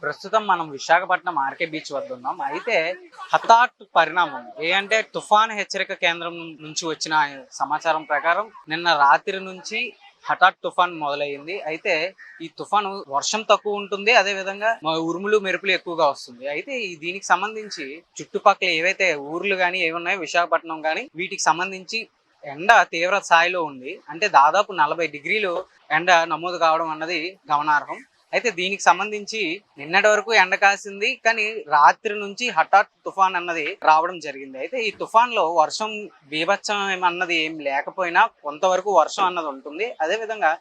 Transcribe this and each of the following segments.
ప్రస్తుతం మనం Visakhapatnam RK beach వద్ద ఉన్నాం. అయితే హఠాత్ పరిణామం ఏంటంటే తుఫాన్ హెచ్చరిక కేంద్రం నుంచి వచ్చిన సమాచారం ప్రకారం నిన్న రాత్రి నుంచి హఠాత్ తుఫాన్ మొదలైంది. అయితే ఈ తుఫాను వర్షం తక్కువ ఉంటుంది, అదే విధంగా ఉరుములు మెరుపులు ఎక్కువగా వస్తుంది. అయితే దీనికి సంబంధించి చుట్టుపక్కల ఏవైతే ఊర్లు కానీ ఏమున్నాయో విశాఖపట్నం కానీ వీటికి సంబంధించి ఎండ తీవ్ర స్థాయిలో ఉంది. అంటే దాదాపు 40 డిగ్రీలు ఎండ నమోదు కావడం అన్నది గమనార్హం. అయితే దీనికి సంబంధించి నిన్నటి వరకు ఎండ కాసింది, కానీ రాత్రి నుంచి హఠాత్ తుఫాన్ అన్నది రావడం జరిగింది. అయితే ఈ తుఫాన్ లో వర్షం బీభత్సం అన్నది ఏం లేకపోయినా కొంతవరకు వర్షం అన్నది ఉంటుంది. అదే విధంగా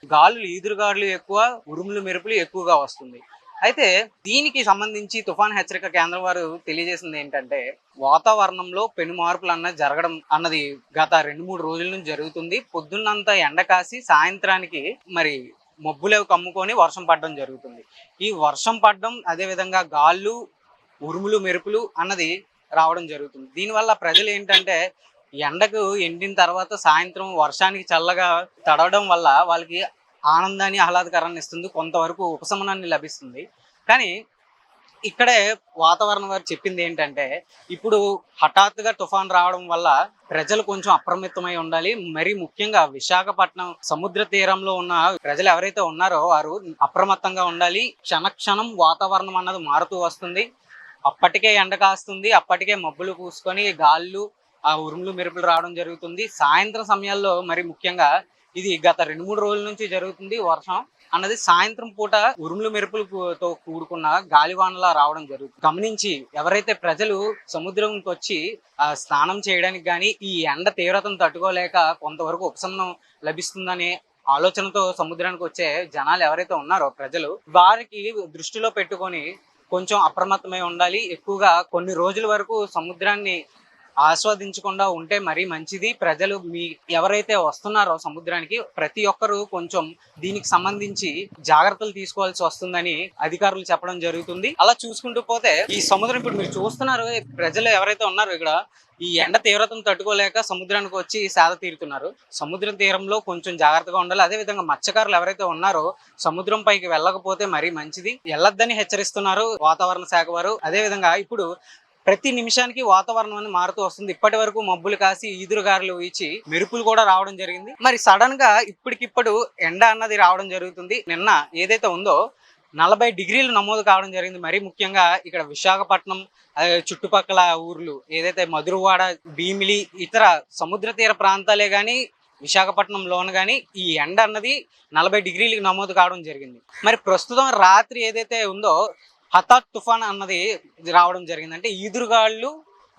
ఈదురుగాలులు ఎక్కువ, ఉరుములు మెరుపులు ఎక్కువగా వస్తుంది. అయితే దీనికి సంబంధించి తుఫాన్ హెచ్చరిక కేంద్రం వారు తెలియజేసింది ఏంటంటే వాతావరణంలో పెను మార్పులు అన్నది జరగడం అన్నది గత 2-3 రోజుల నుంచి జరుగుతుంది. పొద్దున్నంతా ఎండ కాసి సాయంత్రానికి మరి మబ్బులేవి కమ్ముకొని వర్షం పడడం జరుగుతుంది. ఈ వర్షం పడడం అదే విధంగా గాళ్ళు, ఉరుములు మెరుపులు అన్నది రావడం జరుగుతుంది. దీనివల్ల ప్రజలు ఏంటంటే ఎండకు ఎండిన తర్వాత సాయంత్రం వర్షానికి చల్లగా తడవడం వల్ల వాళ్ళకి ఆనందాన్ని, ఆహ్లాదకరాన్ని ఇస్తుంది. కొంతవరకు ఉపశమనాన్ని లభిస్తుంది. కానీ ఇక్కడే వాతావరణం వారు చెప్పింది ఏంటంటే ఇప్పుడు హఠాత్తుగా తుఫాన్ రావడం వల్ల ప్రజలు కొంచెం అప్రమత్తమై ఉండాలి. మరి ముఖ్యంగా విశాఖపట్నం సముద్ర తీరంలో ఉన్న ప్రజలు ఎవరైతే ఉన్నారో వారు అప్రమత్తంగా ఉండాలి. క్షణక్షణం వాతావరణం అన్నది మారుతూ వస్తుంది. అప్పటికే ఎండ కాస్తుంది, అప్పటికే మబ్బులు పూసుకొని గాళ్ళు, ఆ ఉరుములు మెరుపులు రావడం జరుగుతుంది. సాయంత్రం సమయాల్లో మరి ముఖ్యంగా ఇది గత 2-3 రోజుల నుంచి జరుగుతుంది. వర్షం అన్నది సాయంత్రం పూట ఉరుములు మెరుపులతో కూడుకున్న గాలివానలా రావడం జరుగుతుంది. గమనించి ఎవరైతే ప్రజలు సముద్రంకి వచ్చి స్నానం చేయడానికి కానీ ఈ ఎండ తీవ్రతను తట్టుకోలేక కొంతవరకు ఉపశమనం లభిస్తుందనే ఆలోచనతో సముద్రానికి వచ్చే జనాలు ఎవరైతే ఉన్నారో ప్రజలు వారికి దృష్టిలో పెట్టుకొని కొంచెం అప్రమత్తమై ఉండాలి. ఎక్కువగా కొన్ని రోజుల వరకు సముద్రాన్ని ఆస్వాదించకుండా ఉంటే మరీ మంచిది. ప్రజలు ఎవరైతే వస్తున్నారో సముద్రానికి ప్రతి ఒక్కరూ కొంచెం దీనికి సంబంధించి జాగ్రత్తలు తీసుకోవాల్సి వస్తుందని అధికారులు చెప్పడం జరుగుతుంది. అలా చూసుకుంటూ పోతే ఈ సముద్రం ఇప్పుడు మీరు చూస్తున్నారు, ప్రజలు ఎవరైతే ఉన్నారో ఇక్కడ ఈ ఎండ తీవ్రతను తట్టుకోలేక సముద్రానికి వచ్చి సేద తీరుతున్నారు. సముద్రం తీరంలో కొంచెం జాగ్రత్తగా ఉండాలి. అదే విధంగా మత్స్యకారులు ఎవరైతే ఉన్నారో సముద్రం పైకి వెళ్ళకపోతే మరీ మంచిది, వెళ్ళొద్దని హెచ్చరిస్తున్నారు వాతావరణ శాఖ వారు. అదే విధంగా ఇప్పుడు ప్రతి నిమిషానికి వాతావరణం అనేది మారుతూ వస్తుంది. ఇప్పటి వరకు మబ్బులు కాసి ఈదురుగారులు వీచి మెరుపులు కూడా రావడం జరిగింది. మరి సడన్ గా ఇప్పటికిప్పుడు ఎండ అన్నది రావడం జరుగుతుంది. నిన్న ఏదైతే ఉందో 40 డిగ్రీలు నమోదు కావడం జరిగింది. మరి ముఖ్యంగా ఇక్కడ విశాఖపట్నం చుట్టుపక్కల ఊర్లు ఏదైతే మధురవాడ, భీమిలి, ఇతర సముద్ర తీర ప్రాంతాలే కానీ విశాఖపట్నంలోను కానీ ఈ ఎండ అన్నది 40 డిగ్రీలకు నమోదు కావడం జరిగింది. మరి ప్రస్తుతం రాత్రి ఏదైతే ఉందో హఠాత్ తుఫాన్ అన్నది రావడం జరిగింది. అంటే ఈదురుగాళ్ళు,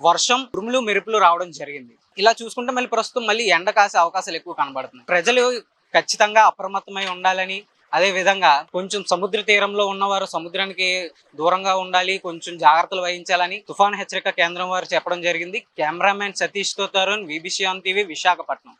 వర్షం, ఉరుములు మెరుపులు రావడం జరిగింది. ఇలా చూసుకుంటే ప్రస్తుతం మళ్ళీ ఎండ కాసే అవకాశాలు ఎక్కువ కనబడుతున్నాయి. ప్రజలు ఖచ్చితంగా అప్రమత్తమై ఉండాలని, అదే విధంగా కొంచెం సముద్ర తీరంలో ఉన్నవారు సముద్రానికి దూరంగా ఉండాలి, కొంచెం జాగ్రత్తలు వహించాలని తుఫాన్ హెచ్చరిక కేంద్రం వారు చెప్పడం జరిగింది. కెమెరామెన్ సతీష్ తో Tarun, VBC on TV, Visakhapatnam.